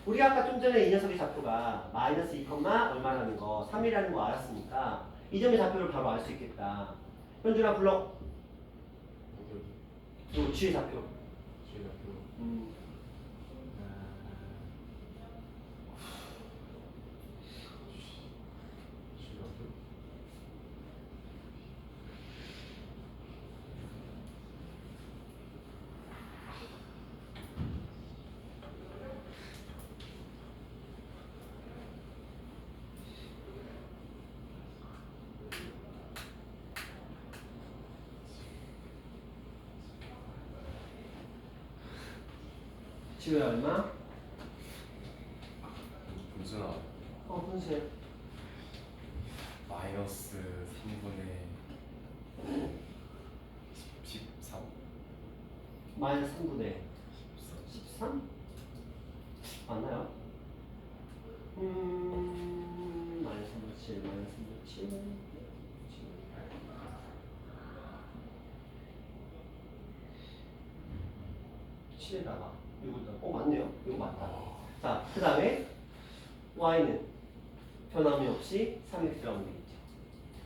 우리가 아까 좀 전에 이 녀석의 좌표가 마이너스 2, 얼마라는 거 3이라는 거 알았으니까 이 점의 좌표를 바로 알 수 있겠다. 현준아 불러. 요 G의 좌표. 지우야 얼마? 분수나 분수야. 마이너스 3분의 13? 마이너스 3분의 13? 맞나요? 마이너스 3분의 7, 마이너스 3분의 7, 7에다가 이거 맞네요. 이거 맞다. 자, 그 다음에 y는 변함이 없이 3이 들어가면 되겠죠.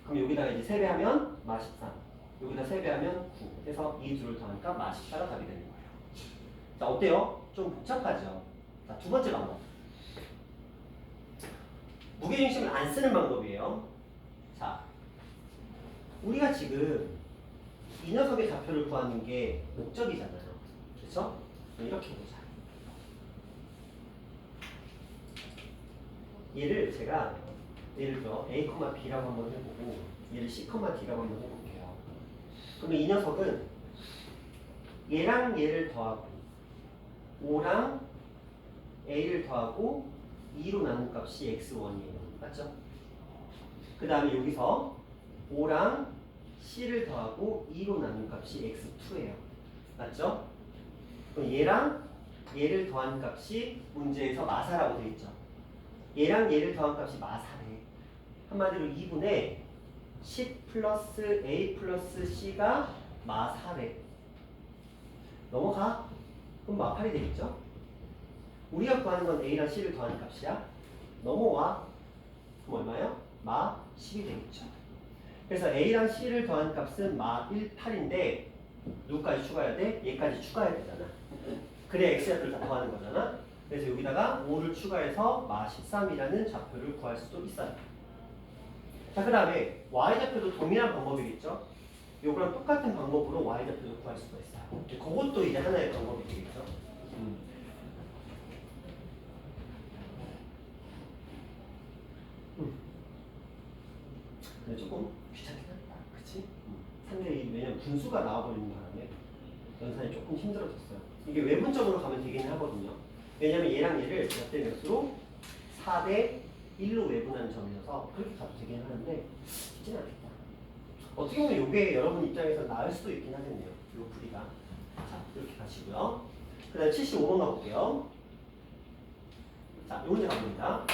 그럼 여기다가 이제 세배하면 마 13, 여기다 세배하면 9 해서 이 둘을 더하니까 마 14가 답이 되는 거예요. 자, 어때요? 좀 복잡하죠? 자, 두 번째 방법. 무게중심을 안 쓰는 방법이에요. 자, 우리가 지금 이 녀석의 좌표를 구하는 게 목적이잖아요. 그렇죠? 이렇게 보자. 얘를 제가 예를 들어 A, B라고 한번 해보고 얘를 C, D라고 한번 해볼게요. 그러면 이 녀석은 얘랑 얘를 더하고 5랑 A를 더하고 2로 나눈 값이 X1이에요. 맞죠? 그 다음에 여기서 5랑 C를 더하고 2로 나눈 값이 X2예요. 맞죠? 그럼 얘랑 얘를 더한 값이 문제에서 마사라고 되어 있죠. 얘랑 얘를 더한 값이 마사래. 한마디로 2분의 10 플러스 A 플러스 C가 마사래. 넘어가? 그럼 마8이 되겠죠? 우리가 구하는 건 A랑 C를 더하는 값이야. 넘어와. 그럼 얼마요? 마 10이 되겠죠. 그래서 A랑 C를 더한 값은 마 18인데 누구까지 추가해야 돼? 얘까지 추가해야 되잖아. 그래 X좌표를 다 더하는 거잖아. 그래서 여기다가 5를 추가해서 마 13이라는 좌표를 구할 수도 있어요. 자, 그 다음에 Y좌표도 동일한 방법이겠죠? 요거랑 똑같은 방법으로 Y좌표도 구할 수가 있어요. 그것도 이제 하나의 방법이 되겠죠? 근데 조금 귀찮긴 하다. 그치? 3대2 왜냐면 분수가 나와버리는 바람에 연산이 조금 힘들어졌어요. 이게 외분적으로 가면 되긴 하거든요. 왜냐면 얘랑 얘를 몇 대 몇으로 4대 1로 외분하는 점이어서 그렇게 가도 되긴 하는데 쉽진 않겠다. 어떻게 보면 이게 여러분 입장에서 나을 수도 있긴 하겠네요. 요 풀이가. 자, 이렇게 가시고요. 그 다음에 75번 가볼게요. 자, 요 문제 가봅니다.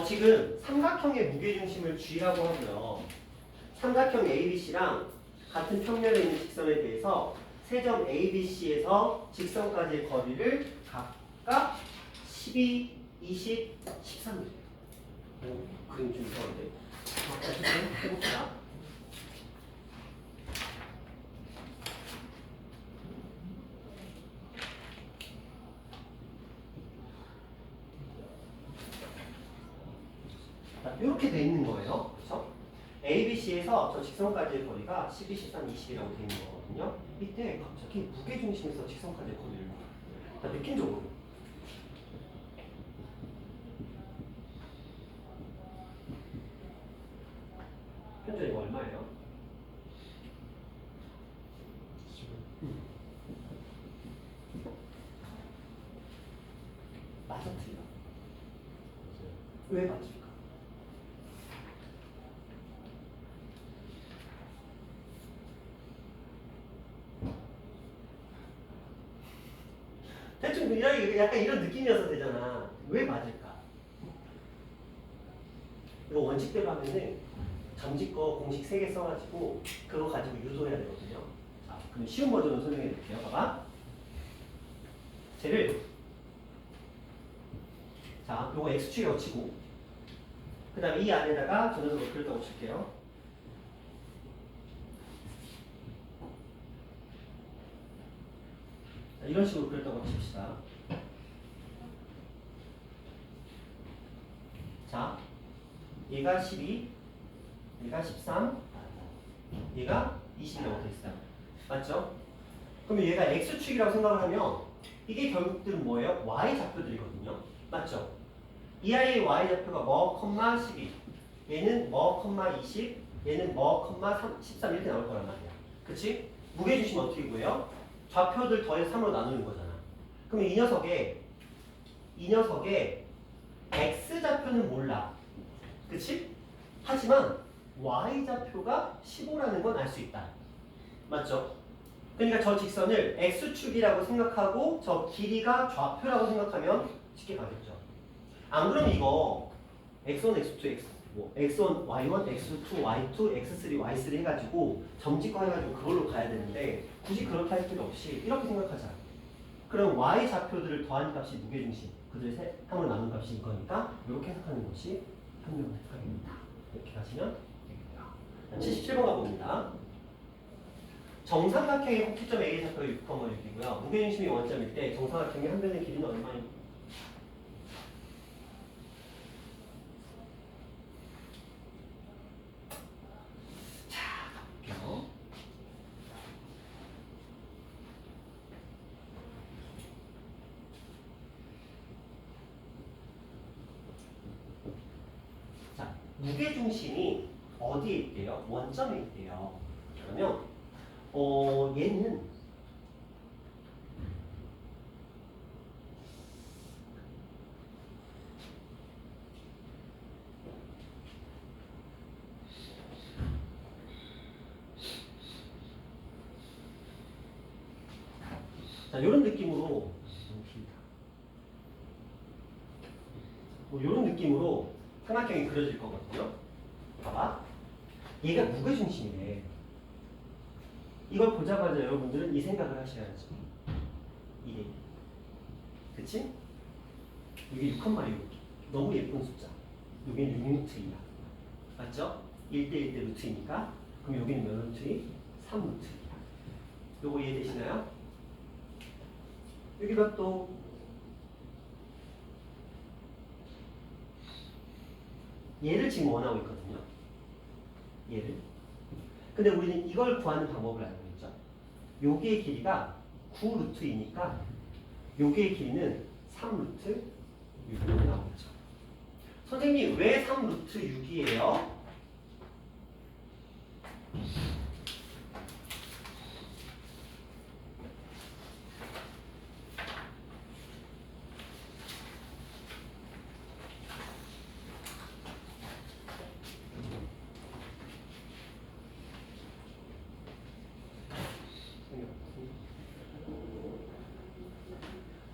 지금 삼각형의 무게중심을 G라고 하고요. 삼각형 ABC랑 같은 평면에 있는 직선에 대해서 세 점 ABC에서 직선까지의 거리를 각각 12, 20, 13이래요. 그림 좀 이상한데. 어떻게 해볼까? 자, 이렇게 돼 있는 거예요. 그렇죠? ABC에서 저 직선까지의 거리가 12, 13, 20이라고 돼 있는 거거든요. 이때 갑자기 무게중심에서 직선까지의 거리를 자, 느낌적으로 현재 이거 얼마예요? 맞아 틀려. 왜 맞을까? 대충 약간 이런 느낌이어서 되잖아. 왜 맞을까? 이거 원칙대로 하면은 정직거 공식 3개 써가지고 그거 가지고 유도해야 되거든요. 자, 그럼 쉬운 버전으로 설명해 드릴게요. 봐봐. 쟤를 자, 요거 x축이라고 치고 그 다음에 이 안에다가 저 녀석을 그렸다고 칠게요. 자, 이런 식으로 그렸다고 칩시다. 자, 얘가 12, 얘가 13, 얘가 20이라고 돼 있어요. 맞죠? 그럼 얘가 x축이라고 생각을 하면 이게 결국들은 뭐예요? y 좌표들이거든요. 맞죠? 이 아이의 y 좌표가 뭐, 12, 얘는 뭐, 20, 얘는 뭐, 13 이렇게 나올 거란 말이야. 그치? 무게중심 어떻게 구해요? 좌표들 더해서 3으로 나누는 거잖아. 그럼 이 녀석의 x 좌표는 몰라. 그치? 하지만 y 좌표가 15라는 건 알 수 있다. 맞죠? 그러니까 저 직선을 x축이라고 생각하고 저 길이가 좌표라고 생각하면 쉽게 가겠죠. 안 그러면 이거 x1, x2, x1, y1, x2, y2, x3, y3 해가지고 점집거 해가지고 그걸로 가야 되는데 굳이 그렇게 할 필요 없이 이렇게 생각하자. 그럼 y 좌표들을 더한 값이 무게중심, 그들 함으로 나눈 값이 이거니까 이렇게 해석하는 것이 현명한 해석입니다. 이렇게 가시면 되겠고요. 77번 가봅니다. 정삼각형의 꼭지점 A의 좌표가 6,6이고요. 무게중심이 원점일 때 정삼각형의 한 변의 길이는 얼마입니까? 자, 가볼게요. 자, 무게중심이 어디에 있대요? 원점에 있대요. 그러면 얘는 자, 이런 느낌으로 이런 느낌으로 삼각형이 그려질 거거든요. 봐봐. 얘가 무게중심이래. 이걸 보자마자 여러분들은 이 생각을 하셔야죠. 이게 그치? 이게 6,6 너무 예쁜 숫자. 여기는 6루트이야. 맞죠? 1대 1대 루트이니까. 그럼 여기는 몇 루트이? 3루트이야. 요거 이해되시나요? 여기가 또 얘를 지금 원하고 있거든요. 얘를. 근데 우리는 이걸 구하는 방법을 알고 있죠. 여기의 길이가 9루트이니까 여기의 길이는 3루트 6이라고 나오죠. 선생님 왜 3루트 6이에요?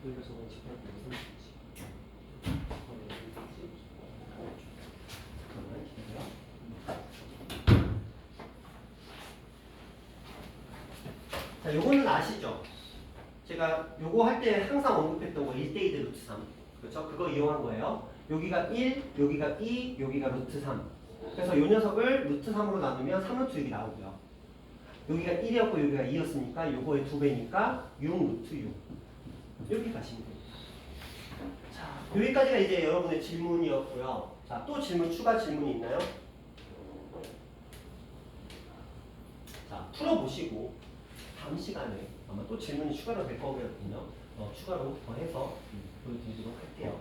여기가 저건 집합 30이지. 자, 요거는 아시죠? 제가 요거 할 때 항상 언급했던 거 1대2 루트 3. 그렇죠? 그거 이용한 거예요. 여기가 1, 여기가 2, 여기가 루트 3. 그래서 요 녀석을 루트 3으로 나누면 3루트 6이 나오고요. 여기가 1이었고 여기가 2였으니까 요거의 2배니까 6 루트 6. 이렇게 가시면 됩니다. 자, 여기까지가 이제 여러분의 질문이었고요. 자, 또 추가 질문이 있나요? 자, 풀어보시고 다음 시간에 아마 또 질문이 추가로 될 거거든요. 추가로 더 해서 보여드리도록 할게요.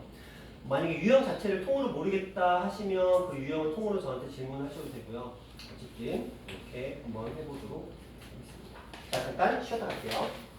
만약에 유형 자체를 통으로 모르겠다 하시면 그 유형을 통으로 저한테 질문하셔도 되고요. 어쨌든 이렇게 한번 해보도록 하겠습니다. 자, 잠깐 쉬었다 갈게요.